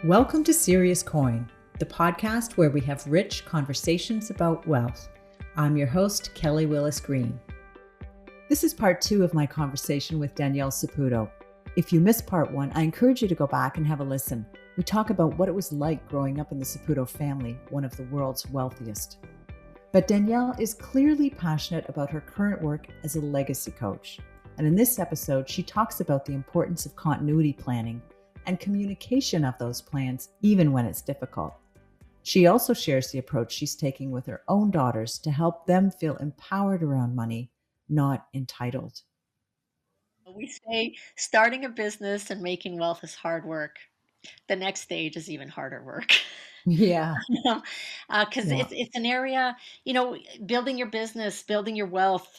Welcome to Serious Coin, the podcast where we have rich conversations about wealth. I'm your host, Kelly Willis Green. This is part 2 of my conversation with Danielle Saputo. If you missed part 1, I encourage you to go back and have a listen. We talk about what it was like growing up in the Saputo family, one of the world's wealthiest. But Danielle is clearly passionate about her current work as a legacy coach. And in this episode, she talks about the importance of continuity planning and communication of those plans, even when it's difficult. She also shares the approach she's taking with her own daughters to help them feel empowered around money, not entitled. We say starting a business and making wealth is hard work. The next stage is even harder work. Yeah, Because yeah, it's an area, building your business, building your wealth,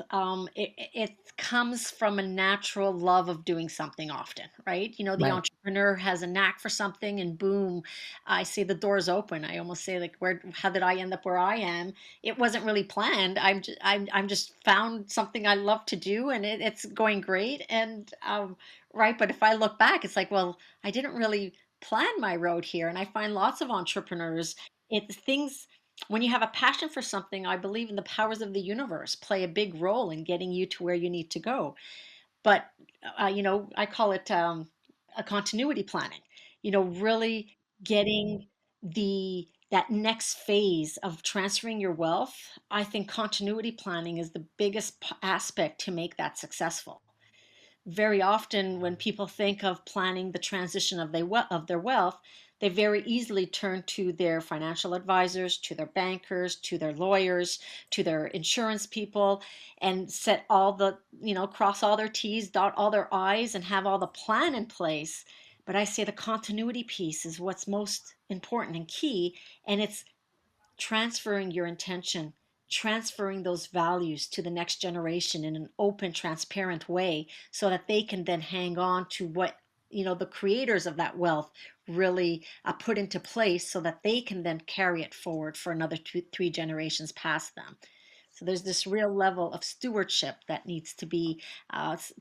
it comes from a natural love of doing something often, right? The right. entrepreneur has a knack for something, and boom, I see the doors open. I almost say, like, how did I end up where I am? It wasn't really planned. I'm just found something I love to do, and it's going great. And right, but if I look back, it's like, well, I didn't really plan my road here. And I find lots of entrepreneurs, it's things when you have a passion for something, I believe in the powers of the universe play a big role in getting you to where you need to go. But I call it a continuity planning. Really getting the that next phase of transferring your wealth. I think continuity planning is the biggest aspect to make that successful. Very often when people think of planning the transition of their wealth, they very easily turn to their financial advisors, to their bankers, to their lawyers, to their insurance people, and set all the, cross all their T's, dot all their I's, and have all the plan in place. But I say the continuity piece is what's most important and key, and it's transferring your intention, transferring those values to the next generation in an open, transparent way so that they can then hang on to what the creators of that wealth really put into place so that they can then carry it forward for another 3 generations past them. So there's this real level of stewardship that needs to be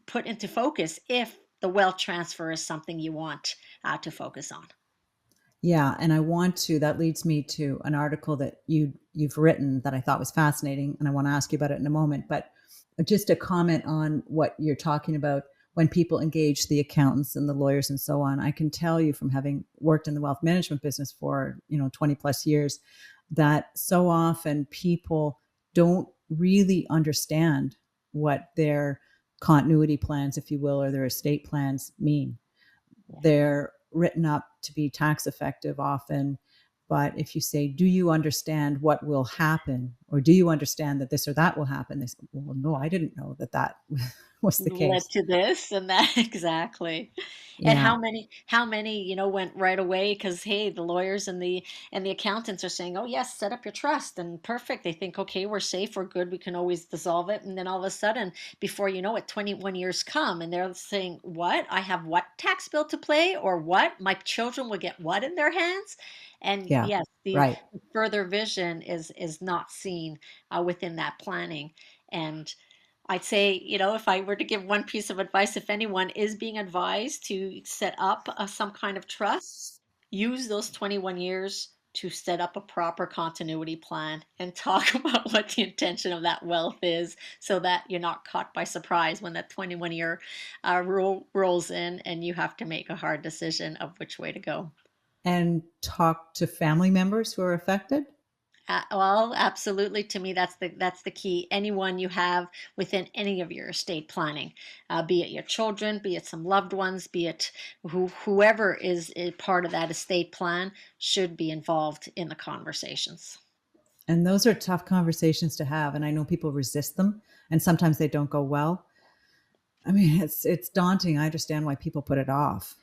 put into focus if the wealth transfer is something you want to focus on. Yeah, and that leads me to an article that you've written that I thought was fascinating, and I want to ask you about it in a moment. But just a comment on what you're talking about when people engage the accountants and the lawyers and so on. I can tell you from having worked in the wealth management business for 20 plus years that so often people don't really understand what their continuity plans, if you will, or their estate plans mean. Yeah. They're written up to be tax effective often. But if you say, do you understand what will happen? Or do you understand that this or that will happen? They say, well, no, I didn't know that was the Led case. to this and that. Exactly. And Yeah. how many went right away because, hey, the lawyers and the accountants are saying, oh yes, set up your trust, and perfect. They think, okay, we're safe, we're good, we can always dissolve it. And then all of a sudden, before you know it, 21 years come and they're saying, what, I have what tax bill to pay, or what, my children will get what in their hands? And Yeah. yes, the Right. further vision is not seen within that planning. And I'd say, if I were to give one piece of advice, if anyone is being advised to set up some kind of trust, use those 21 years to set up a proper continuity plan and talk about what the intention of that wealth is so that you're not caught by surprise when that 21-year rule rolls in and you have to make a hard decision of which way to go. And talk to family members who are affected. Well, absolutely. To me, that's the key. Anyone you have within any of your estate planning, be it your children, be it some loved ones, be it whoever is a part of that estate plan, should be involved in the conversations. And those are tough conversations to have. And I know people resist them and sometimes they don't go well. I mean, it's daunting. I understand why people put it off.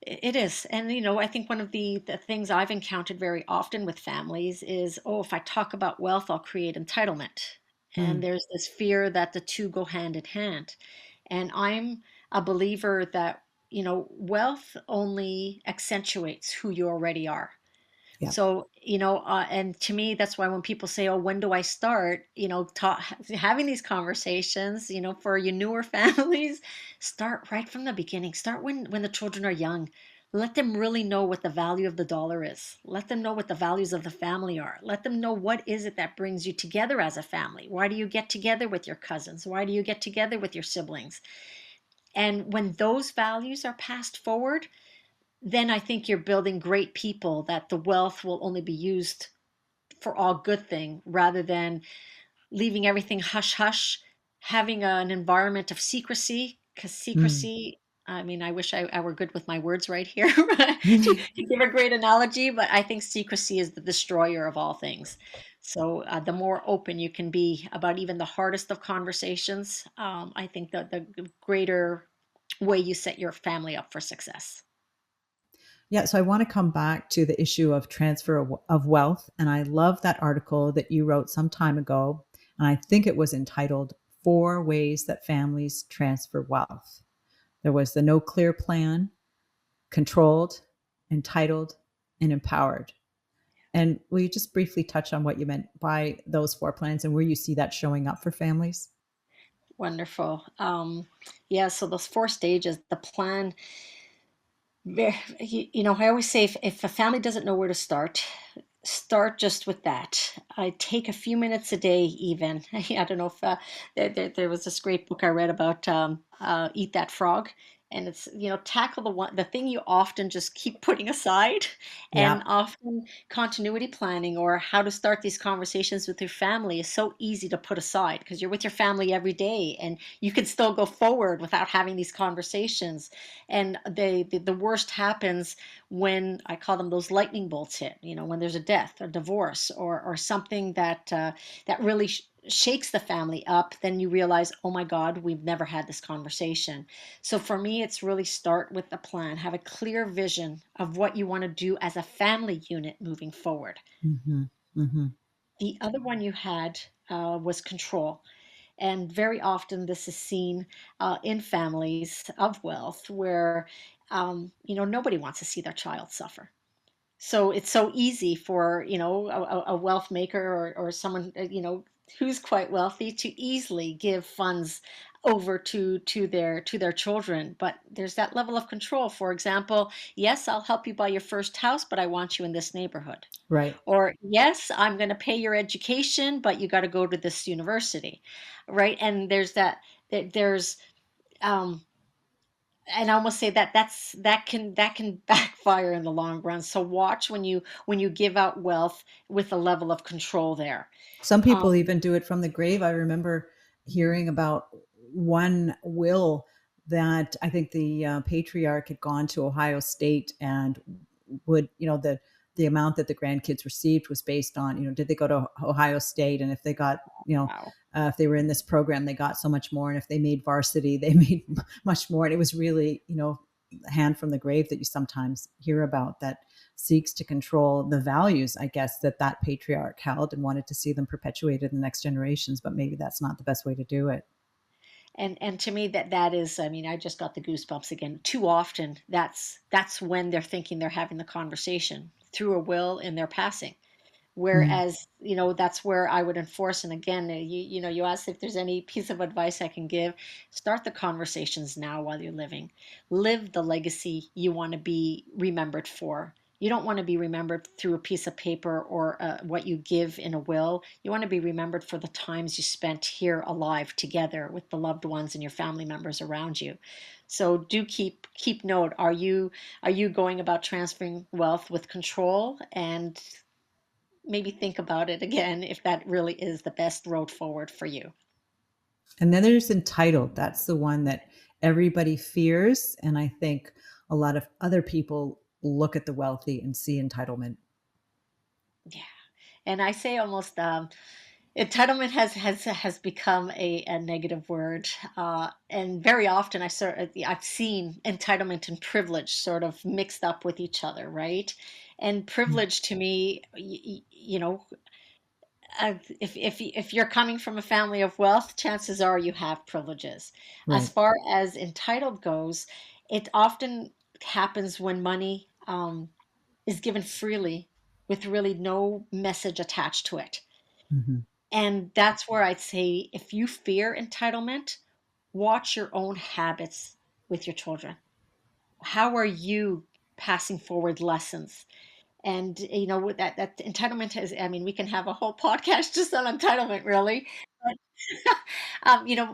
It is. And, I think one of the things I've encountered very often with families is, oh, if I talk about wealth, I'll create entitlement. And Mm, there's this fear that the two go hand in hand. And I'm a believer that, wealth only accentuates who you already are. yeah. So, and to me, that's why when people say, oh, when do I start? Having these conversations, for your newer families, start right from the beginning. Start when the children are young. Let them really know what the value of the dollar is. Let them know what the values of the family are. Let them know what is it that brings you together as a family. Why do you get together with your cousins? Why do you get together with your siblings? And when those values are passed forward, then I think you're building great people, that the wealth will only be used for all good thing rather than leaving everything hush hush, having an environment of secrecy, because Mm. secrecy, I mean, I wish I were good with my words right here to give a great analogy, but I think secrecy is the destroyer of all things. So the more open you can be about even the hardest of conversations, I think that the greater way you set your family up for success. Yeah, so I want to come back to the issue of transfer of wealth. And I love that article that you wrote some time ago. And I think it was entitled Four Ways That Families Transfer Wealth. There was the no clear plan, controlled, entitled, and empowered. And will you just briefly touch on what you meant by those four plans and where you see that showing up for families? Wonderful. Yeah, so those four stages, the plan, I always say if a family doesn't know where to start just with that. I take a few minutes a day, even. I don't know if there was this great book I read about Eat That Frog. And it's, tackle the thing you often just keep putting aside, Yeah, and often continuity planning or how to start these conversations with your family is so easy to put aside because you're with your family every day and you can still go forward without having these conversations. And the worst happens when I call them those lightning bolts hit, when there's a death or divorce or something that really shakes the family up, then you realize, oh my God, we've never had this conversation. So for me, it's really start with a plan, have a clear vision of what you want to do as a family unit moving forward. hmm hmm The other one you had was control. And very often this is seen in families of wealth where, nobody wants to see their child suffer. So it's so easy for, a wealth maker or someone, who's quite wealthy to easily give funds over to their children. But there's that level of control. For example, yes, I'll help you buy your first house, but I want you in this neighborhood. right. Or, yes, I'm going to pay your education, but you got to go to this university. Right. And there's there's, um, and I almost say that can backfire in the long run. So watch when you give out wealth with a level of control there. Some Um, people even do it from the grave. I remember hearing about one will that I think the patriarch had gone to Ohio State and would, the amount that the grandkids received was based on, did they go to Ohio State, and if they got, wow. if they were in this program, they got so much more, and if they made varsity, they made much more. And it was really, hand from the grave that you sometimes hear about that seeks to control the values, I guess, that patriarch held and wanted to see them perpetuated in the next generations. But maybe that's not the best way to do it. And to me, that is, I mean, I just got the goosebumps again. Too often, that's when they're thinking they're having the conversation through a will in their passing. Mm. Whereas, that's where I would enforce. And again, you asked if there's any piece of advice I can give. Start the conversations now while you're living. Live the legacy you want to be remembered for. You don't want to be remembered through a piece of paper or what you give in a will. You want to be remembered for the times you spent here alive together with the loved ones and your family members around you. So do keep note. Are you going about transferring wealth with control, and maybe think about it again if that really is the best road forward for you. And then there's entitled. That's the one that everybody fears. And I think a lot of other people look at the wealthy and see entitlement. Yeah. And I say almost entitlement has become a negative word, and very often I've seen entitlement and privilege sort of mixed up with each other, right? And Mm. privilege to me, if you're coming from a family of wealth, chances are you have privileges. As Right. far as entitled goes, it often happens when money is given freely with really no message attached to it. hmm And that's where I'd say if you fear entitlement, watch your own habits with your children. How are you passing forward lessons. And with that entitlement is, I mean, we can have a whole podcast just on entitlement, really. But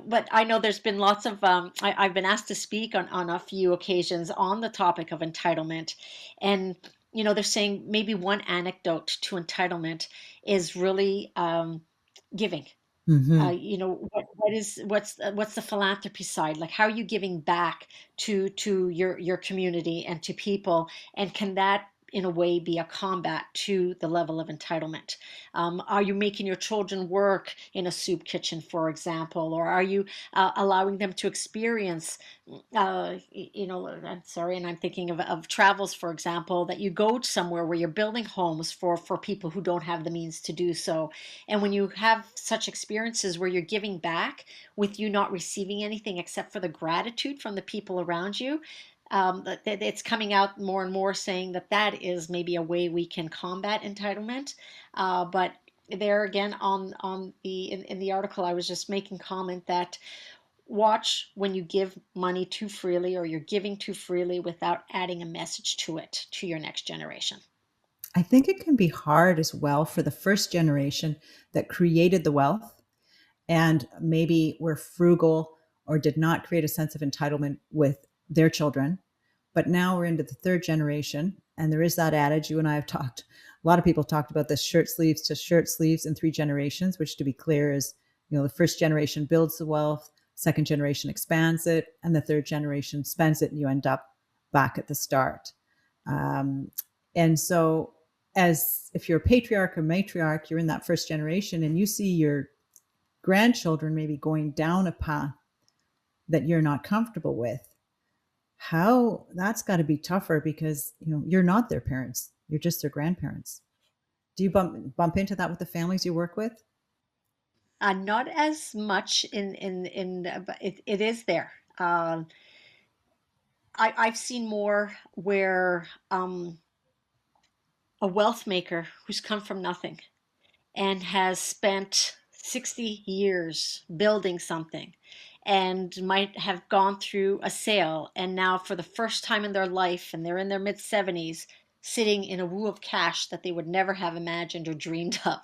but I know there's been lots of I've been asked to speak on a few occasions on the topic of entitlement. And they're saying maybe one anecdote to entitlement is really giving. Hmm. What's the philanthropy side, like? How are you giving back to your community and to people, and can that in a way be a combat to the level of entitlement? Are you making your children work in a soup kitchen, for example, or are you allowing them to experience I'm sorry, and I'm thinking of travels, for example, that you go to somewhere where you're building homes for people who don't have the means to do so. And when you have such experiences where you're giving back with you not receiving anything except for the gratitude from the people around you, it's coming out more and more saying that that is maybe a way we can combat entitlement. But there again, on in the article, I was just making comment that watch when you give money too freely, or you're giving too freely without adding a message to it to your next generation. I think it can be hard as well for the first generation that created the wealth and maybe were frugal or did not create a sense of entitlement with their children. But now we're into the third generation, and there is that adage you and I have talked. A lot of people talked about this shirt sleeves to shirt sleeves in three generations, which, to be clear, is the first generation builds the wealth, second generation expands it, and the third generation spends it, and you end up back at the start. Um, and so, as if you're a patriarch or matriarch, you're in that first generation, and you see your grandchildren maybe going down a path that you're not comfortable with. How that's got to be tougher because you're not their parents, you're just their grandparents. Do you bump into that with the families you work with? Not as much but it is there. I've seen more where a wealth maker who's come from nothing and has spent 60 years building something and might have gone through a sale, and now for the first time in their life, and they're in their mid 70s, sitting in a woo of cash that they would never have imagined or dreamed of.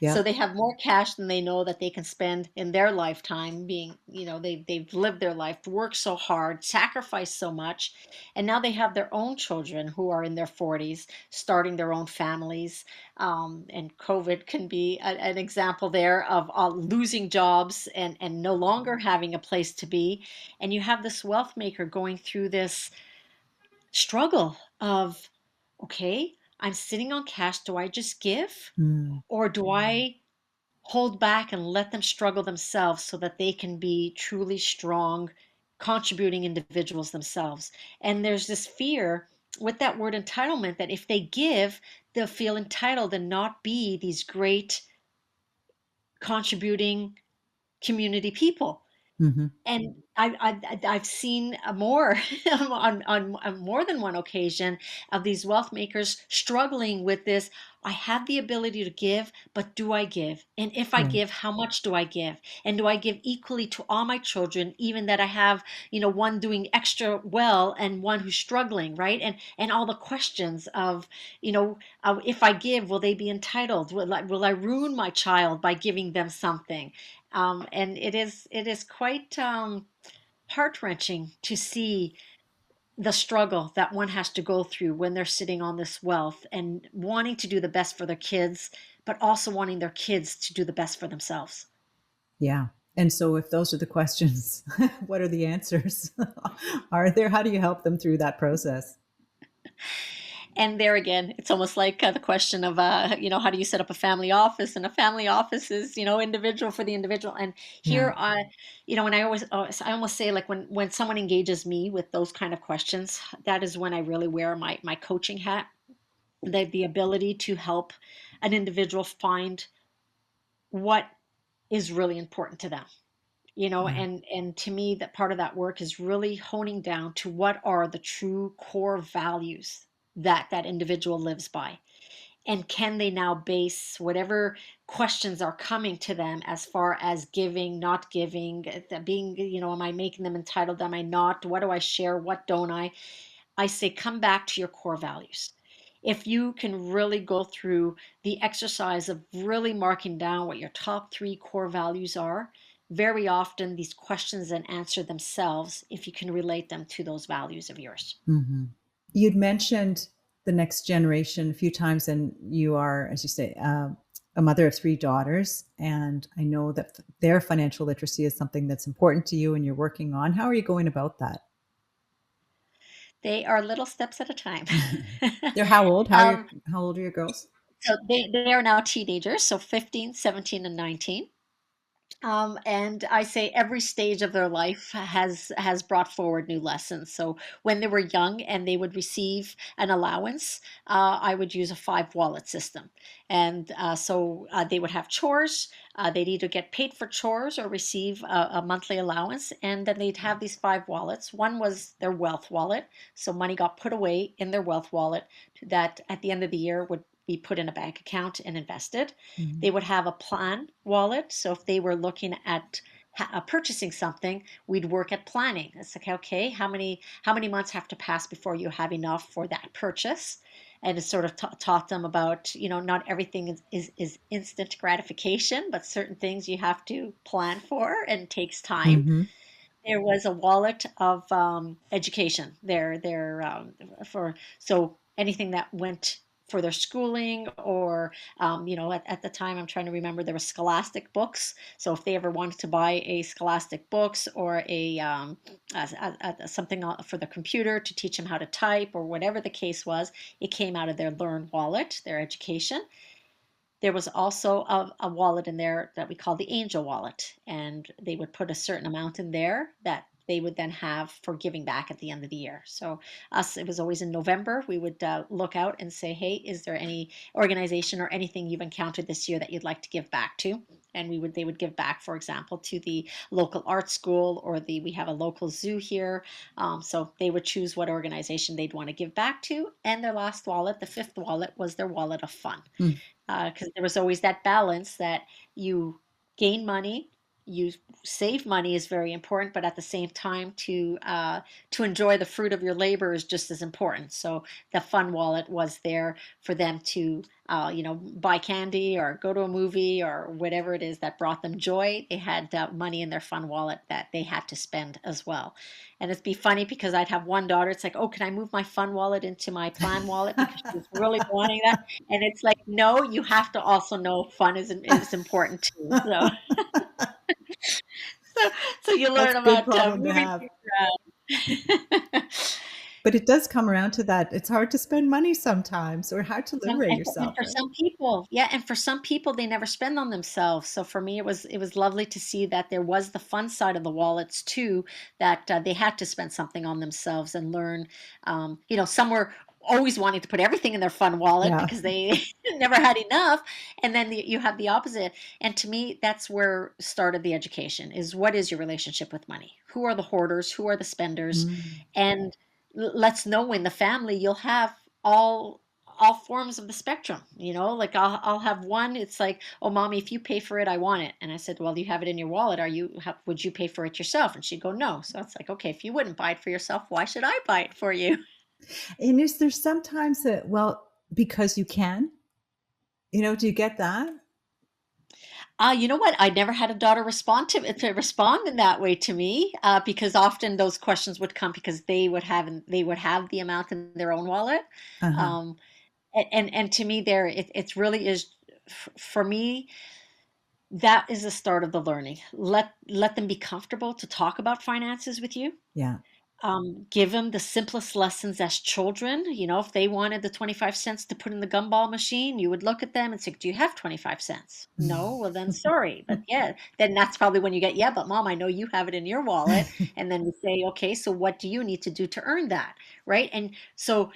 So Yep. they have more cash than they know that they can spend in their lifetime, being, they've lived their life, worked so hard, sacrificed so much, and now they have their own children who are in their 40s, starting their own families. And COVID can be an example there of losing jobs and no longer having a place to be. And you have this wealth maker going through this struggle of, okay, I'm sitting on cash. Do I just give? Mm. Or do I hold back and let them struggle themselves so that they can be truly strong, contributing individuals themselves? And there's this fear with that word entitlement that if they give, they'll feel entitled and not be these great contributing community people. Hmm. And I've seen more on more than one occasion of these wealth makers struggling with this. I have the ability to give, but do I give? And if I Right. give, how much do I give? And do I give equally to all my children, even that I have, one doing extra well and one who's struggling, right? And all the questions of, if I give, will they be entitled? Will I ruin my child by giving them something? And it is quite heart wrenching to see the struggle that one has to go through when they're sitting on this wealth and wanting to do the best for their kids, but also wanting their kids to do the best for themselves. Yeah. And so, if those are the questions, what are the answers? Are there? How do you help them through that process? And there again, it's almost like the question of, how do you set up a family office? And a family office is, individual for the individual. And Yeah. here, and I almost say, like, when someone engages me with those kind of questions, that is when I really wear my coaching hat. The ability to help an individual find what is really important to them. Yeah. And to me, that part of that work is really honing down to what are the true core values that that individual lives by, and can they now base whatever questions are coming to them as far as giving, not giving, being, am I making them entitled, am I not, what do I share, what don't I, I say come back to your core values. If you can really go through the exercise of really marking down what your top three core values are, very often these questions then answer themselves if you can relate them to those values of yours. Mhm. You'd mentioned the next generation a few times, and you are, as you say, a mother of three daughters. And I know that their financial literacy is something that's important to you and you're working on. How are you going about that? They are little steps at a time. They're how old? um, How old are your girls? so they are now teenagers, so 15, 17, and 19. And I say every stage of their life has brought forward new lessons. So when they were young and they would receive an allowance, I would use a five wallet system, and they would have chores. They'd either get paid for chores or receive a monthly allowance, and then they'd have these five wallets. One was their wealth wallet, so money got put away in their wealth wallet that at the end of the year would be put in a bank account and invested. They Mhm. would have a plan wallet. So if they were looking at purchasing something, we'd work at planning. It's like, okay, how many months have to pass before you have enough for that purchase? And it sort of taught them about, not everything is instant gratification, but certain things you have to plan for and takes time. Mhm. There was a wallet of education there for so anything that went for their schooling or at the time I'm trying to remember there were scholastic books, so if they ever wanted to buy a scholastic books or something for the computer to teach them how to type or whatever the case was, it came out of their learn wallet, their education. There was also a wallet in there that we call the angel wallet, and they would put a certain amount in there that they would then have for giving back at the end of the year. So us, it was always in November. We would look out and say, "Hey, is there any organization or anything you've encountered this year that you'd like to give back to?" And they would give back, for example, to the local art school or we have a local zoo here. So they would choose what organization they'd want to give back to. And their last wallet, the fifth wallet, was their wallet of fun, Mm. because there was always that balance that you gain money, you save money is very important, but at the same time to enjoy the fruit of your labor is just as important. So the fun wallet was there for them to buy candy or go to a movie or whatever it is that brought them joy. They had money in their fun wallet that they had to spend as well. And it'd be funny because I'd have one daughter. It's like, oh, can I move my fun wallet into my plan wallet because she was really wanting that? And it's like, no, you have to also know fun is important too. So so, so you That's learn a good about problem to moving have. things around. But it does come around to that. It's hard to spend money sometimes or hard to liberate And yourself, for right? some people, yeah, and for some people, they never spend on themselves. So for me, it was lovely to see that there was the fun side of the wallets too, that they had to spend something on themselves and learn. Some were always wanting to put everything in their fun wallet Yeah. because they never had enough, and then you have the opposite. And to me, that's where started the education: is what is your relationship with money? Who are the hoarders? Who are the spenders? Mm. And let's know in the family you'll have all forms of the spectrum. Like I'll have one, it's like, oh mommy, if you pay for it I want it. And I said, well, you have it in your wallet, would you pay for it yourself? And she'd go, no. So it's like, okay, if you wouldn't buy it for yourself, why should I buy it for you? And is there sometimes that, well, because you can, do you get that? You know what, I never had a daughter to respond in that way to me, because often those questions would come because they would have the amount in their own wallet. Uh-huh. um, and to me there it's really is, for me, that is the start of the learning. Let them be comfortable to talk about finances with you. Yeah. Give them the simplest lessons as children. If they wanted the 25 cents to put in the gumball machine, you would look at them and say, do you have 25 cents? No, well then sorry, but yeah, then that's probably when you get, yeah, but mom, I know you have it in your wallet. And then we say, okay, so what do you need to do to earn that? Right. And so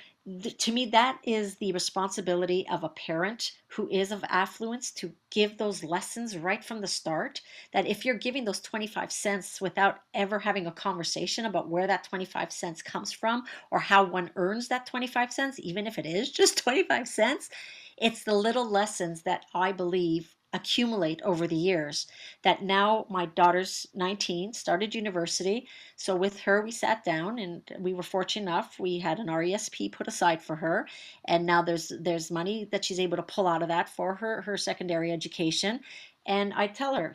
to me, that is the responsibility of a parent who is of affluence, to give those lessons right from the start. That if you're giving those 25 cents without ever having a conversation about where that 25 cents comes from or how one earns that 25 cents, even if it is just 25 cents, it's the little lessons that I believe accumulate over the years that now my daughter's 19, started university. So with her, we sat down and we were fortunate enough. We had an RESP put aside for her. And now there's money that she's able to pull out of that for her secondary education. And I tell her,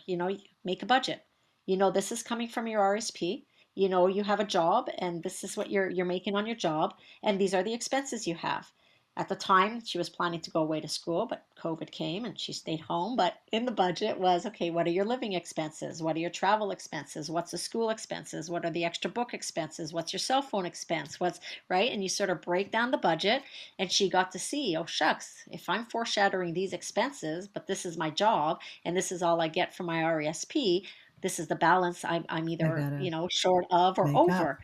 make a budget. This is coming from your RSP. You have a job and this is what you're making on your job. And these are the expenses you have. At the time, she was planning to go away to school, but COVID came and she stayed home. But in the budget was, okay, what are your living expenses? What are your travel expenses? What's the school expenses? What are the extra book expenses? What's your cell phone expense? What's right? And you sort of break down the budget. And she got to see, oh, shucks, if I'm foreshadowing these expenses, but this is my job and this is all I get from my RESP, this is the balance I'm I either, gotta short of or make up. over.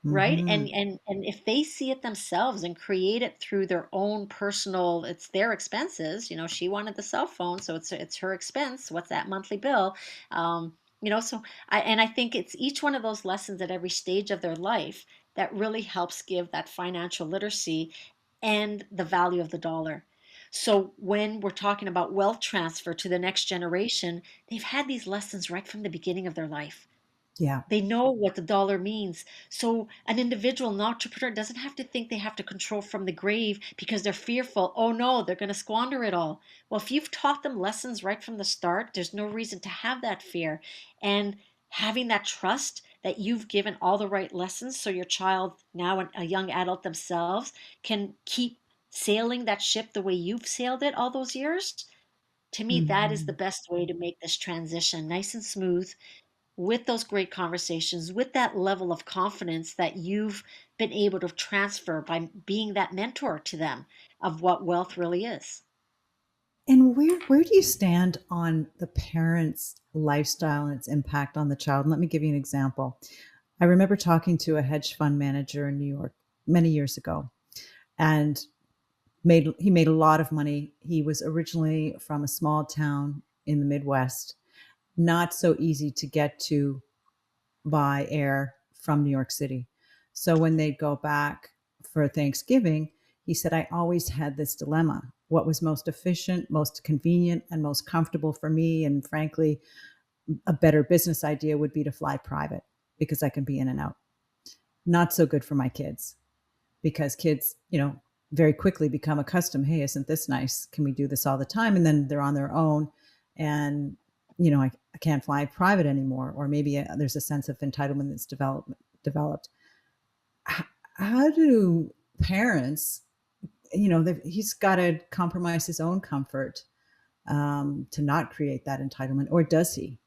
Right? Mm-hmm. And if they see it themselves and create it through their own personal, it's their expenses. She wanted the cell phone, so it's her expense. What's that monthly bill? So I think it's each one of those lessons at every stage of their life that really helps give that financial literacy and the value of the dollar. So when we're talking about wealth transfer to the next generation, they've had these lessons right from the beginning of their life. Yeah. They know what the dollar means. So an individual, an entrepreneur, doesn't have to think they have to control from the grave because they're fearful. Oh no, they're going to squander it all. Well, if you've taught them lessons right from the start, there's no reason to have that fear. And having that trust that you've given all the right lessons so your child, now a young adult themselves, can keep sailing that ship the way you've sailed it all those years. To me, that is the Mm-hmm. best way to make this transition nice and smooth, with those great conversations, with that level of confidence that you've been able to transfer by being that mentor to them of what wealth really is. And where do you stand on the parents' lifestyle and its impact on the child? And let me give you an example. I remember talking to a hedge fund manager in New York many years ago, and he made a lot of money. He was originally from a small town in the Midwest, not so easy to get to by air from New York City. So when they'd go back for Thanksgiving, he said, I always had this dilemma. What was most efficient, most convenient, and most comfortable for me? And frankly, a better business idea would be to fly private because I can be in and out. Not so good for my kids because kids, very quickly become accustomed. Hey, isn't this nice? Can we do this all the time? And then they're on their own. And, I can't fly private anymore. Or maybe there's a sense of entitlement that's developed. How do parents, he's got to compromise his own comfort to not create that entitlement, or does he?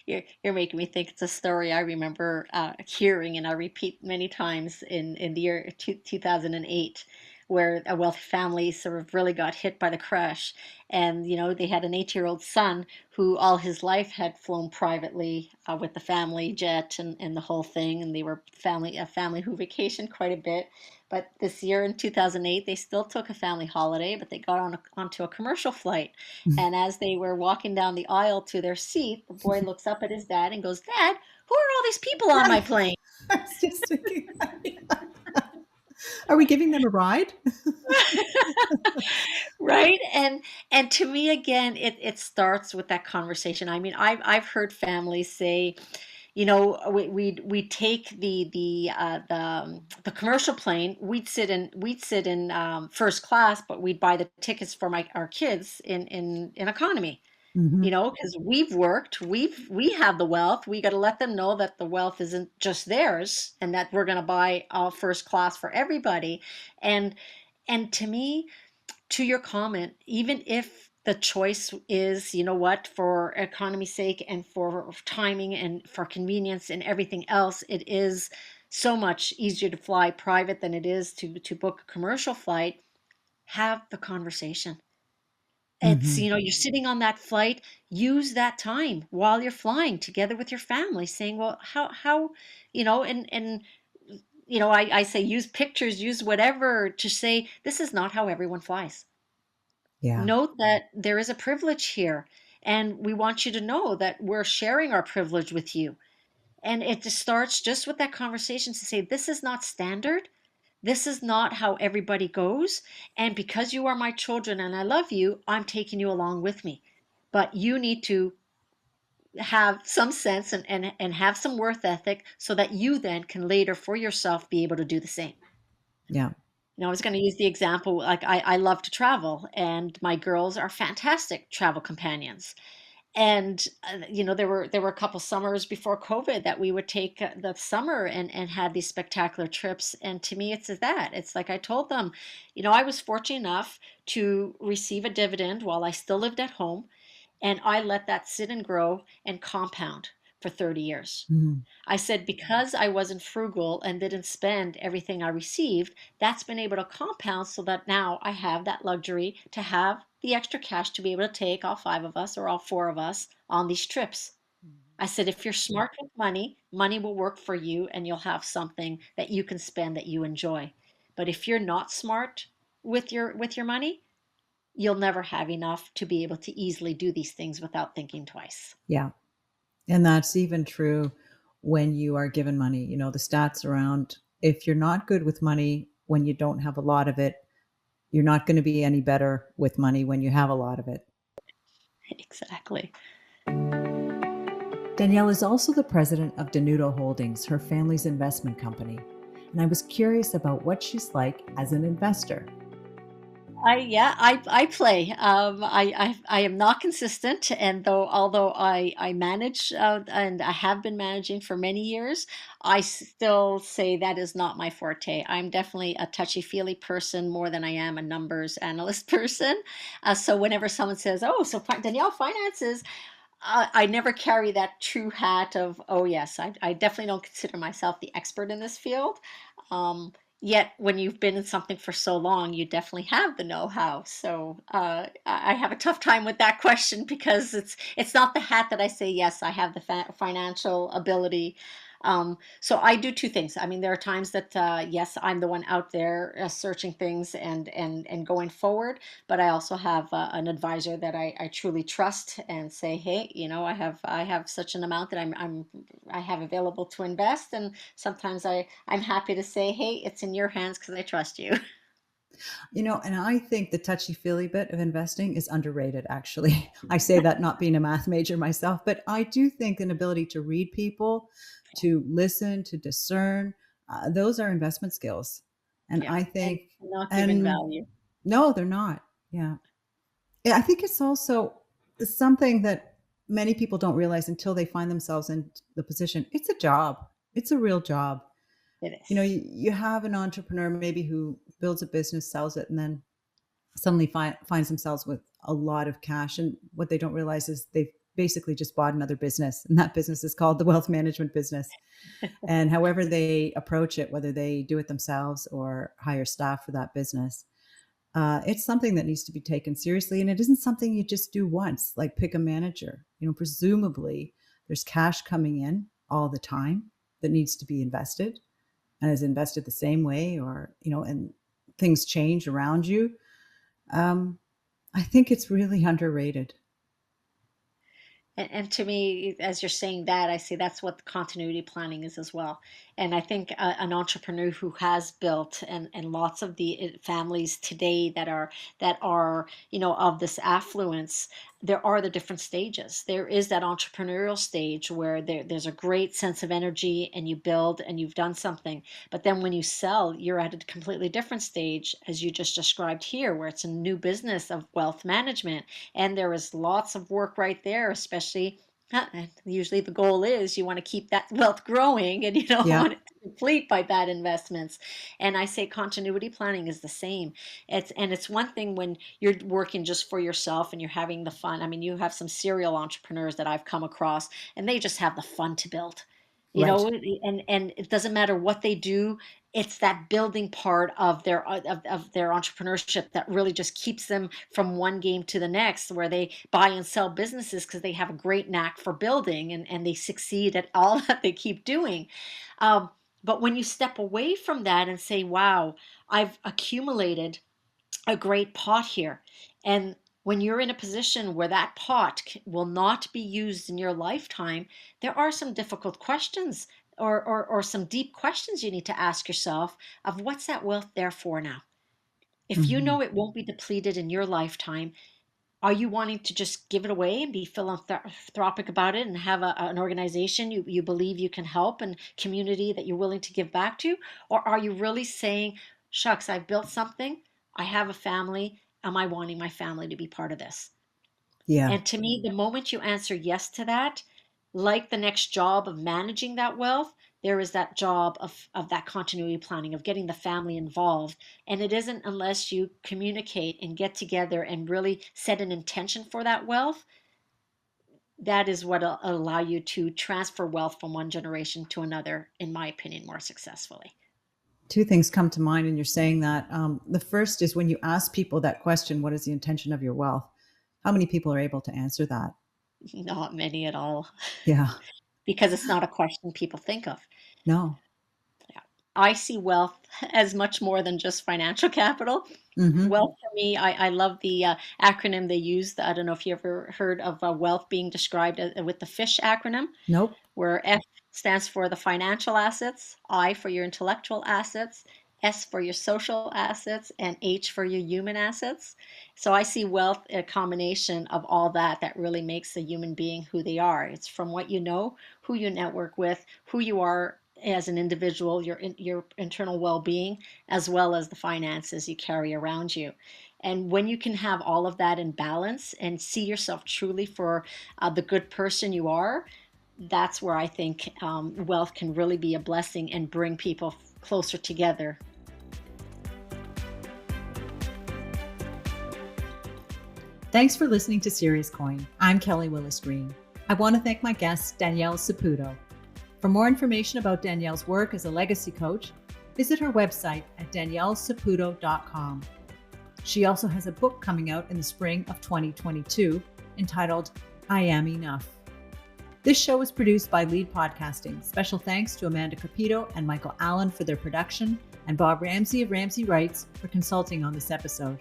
You're making me think it's a story I remember hearing, and I repeat many times in the year 2008, where a wealthy family sort of really got hit by the crash. And, they had an 8-year-old son who all his life had flown privately with the family jet and the whole thing. And they were a family who vacationed quite a bit. But this year in 2008, they still took a family holiday, but they got onto a commercial flight. And as they were walking down the aisle to their seat, the boy looks up at his dad and goes, Dad, who are all these people on my plane? I was just thinking, are we giving them a ride? Right. And to me, again, it starts with that conversation. I mean, I've heard families say, we take the commercial plane. We'd sit in first class, but we'd buy the tickets for our kids in economy. Mm-hmm. Because we've worked, we have the wealth. We got to let them know that the wealth isn't just theirs, and that we're going to buy all first class for everybody. And to me, to your comment, even if the choice is, for economy's sake and for timing and for convenience and everything else, it is so much easier to fly private than it is to book a commercial flight. Have the conversation. It's, Mm-hmm. you're sitting on that flight, use that time while you're flying together with your family, saying, well, how, and I say use pictures, use whatever to say this is not how everyone flies. Yeah. Note that there is a privilege here, and we want you to know that we're sharing our privilege with you. And it just starts just with that conversation to say, this is not standard. This is not how everybody goes. And because you are my children and I love you, I'm taking you along with me. But you need to have some sense and have some worth ethic so that you then can later for yourself be able to do the same. Yeah. I was going to use the example, like I love to travel, and my girls are fantastic travel companions. And there were a couple summers before COVID that we would take the summer and had these spectacular trips. And to me, it's like I told them, I was fortunate enough to receive a dividend while I still lived at home, and I let that sit and grow and compound for 30 years. Mhm. I said, because I wasn't frugal and didn't spend everything I received, that's been able to compound so that now I have that luxury to have the extra cash to be able to take all five of us or all four of us on these trips. I said, if you're smart with money, money will work for you and you'll have something that you can spend that you enjoy. But if you're not smart with your money, you'll never have enough to be able to easily do these things without thinking twice. Yeah. And that's even true when you are given money. The stats around if you're not good with money when you don't have a lot of it, you're not going to be any better with money when you have a lot of it. Exactly. Danielle is also the president of Denudo Holdings, her family's investment company. And I was curious about what she's like as an investor. I play. I am not consistent, and although I manage and I have been managing for many years, I still say that is not my forte. I'm definitely a touchy feely person more than I am a numbers analyst person. So whenever someone says, "Oh, so Danielle finances," I never carry that true hat of, oh, yes, I definitely don't consider myself the expert in this field. Um, Yet, when you've been in something for so long, you definitely have the know-how. So I have a tough time with that question because it's not the hat that I say, yes, I have the financial ability. So I do two things. I mean, there are times that yes, I'm the one out there searching things and going forward, but I also have an advisor that I truly trust and say, hey, I have such an amount that I have available to invest, and sometimes I'm happy to say, hey, it's in your hands because I trust you. And I think the touchy feely bit of investing is underrated, actually. I say that not being a math major myself, but I do think an ability to read people, to listen, to discern, those are investment skills. And Yeah, I and think, not given and value. no, they're not. Yeah. Yeah, I think it's also something that many people don't realize until they find themselves in the position. It's a job. It's a real job. It You, is. you have an entrepreneur maybe who builds a business, sells it, and then suddenly finds themselves with a lot of cash. And what they don't realize is they've basically just bought another business, and that business is called the wealth management business. And however they approach it, whether they do it themselves or hire staff for that business, it's something that needs to be taken seriously. And it isn't something you just do once, like pick a manager. Presumably there's cash coming in all the time that needs to be invested and is invested the same way, or, and things change around you. Um, I think it's really underrated. And to me, as you're saying that, I see that's what continuity planning is as well. And I think an entrepreneur who has built and lots of the families today that are of this affluence, there are the different stages. There is that entrepreneurial stage where there's a great sense of energy and you build and you've done something. But then when you sell, you're at a completely different stage, as you just described here, where it's a new business of wealth management, and there is lots of work right there, especially usually the goal is you want to keep that wealth growing and you don't Yeah. want it to deplete by bad investments. And I say continuity planning is the same. It's one thing when you're working just for yourself and you're having the fun. I mean, you have some serial entrepreneurs that I've come across, and they just have the fun to build. Right. And it doesn't matter what they do, it's that building part of their entrepreneurship that really just keeps them from one game to the next, where they buy and sell businesses because they have a great knack for building, and they succeed at all that they keep doing. um, but when you step away from that and say, wow, I've accumulated a great pot here. And when you're in a position where that pot will not be used in your lifetime, there are some difficult questions or some deep questions you need to ask yourself of what's that wealth there for now? If you Hmm. know it won't be depleted in your lifetime, are you wanting to just give it away and be philanthropic about it and have an organization you believe you can help and community that you're willing to give back to? Or are you really saying, shucks, I've built something, I have a family, am I wanting my family to be part of this? Yeah. And to me, the moment you answer yes to that, like the next job of managing that wealth, there is that job of that continuity planning, of getting the family involved. And it isn't unless you communicate and get together and really set an intention for that wealth, that is what will allow you to transfer wealth from one generation to another, in my opinion, more successfully. Two things come to mind when you're saying that. The first is when you ask people that question, what is the intention of your wealth? How many people are able to answer that? Not many at all, Yeah. because it's not a question people think of. No. Yeah. I see wealth as much more than just financial capital. Hmm. Wealth for me, I love the acronym they use. I don't know if you ever heard of wealth being described with the FISH acronym, Nope. where F stands for the financial assets, I for your intellectual assets, S for your social assets, and H for your human assets. So I see wealth a combination of all that really makes a human being who they are. It's from what you know, who you network with, who you are as an individual, your internal well-being, as well as the finances you carry around you. And when you can have all of that in balance and see yourself truly for the good person you are, that's where I think wealth can really be a blessing and bring people closer together. Thanks for listening to Serious Coin. I'm Kelly Willis Green. I want to thank my guest, Danielle Saputo. For more information about Danielle's work as a legacy coach, visit her website at daniellesaputo.com. She also has a book coming out in the spring of 2022 entitled I Am Enough. This show is produced by Lead Podcasting. Special thanks to Amanda Capito and Michael Allen for their production, and Bob Ramsey of Ramsey Writes for consulting on this episode.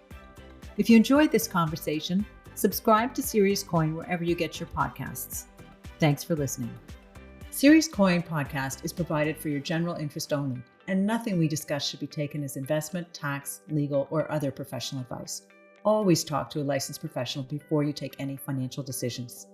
If you enjoyed this conversation, subscribe to Serious Coin wherever you get your podcasts. Thanks for listening. Serious Coin podcast is provided for your general interest only, and nothing we discuss should be taken as investment, tax, legal, or other professional advice. Always talk to a licensed professional before you take any financial decisions.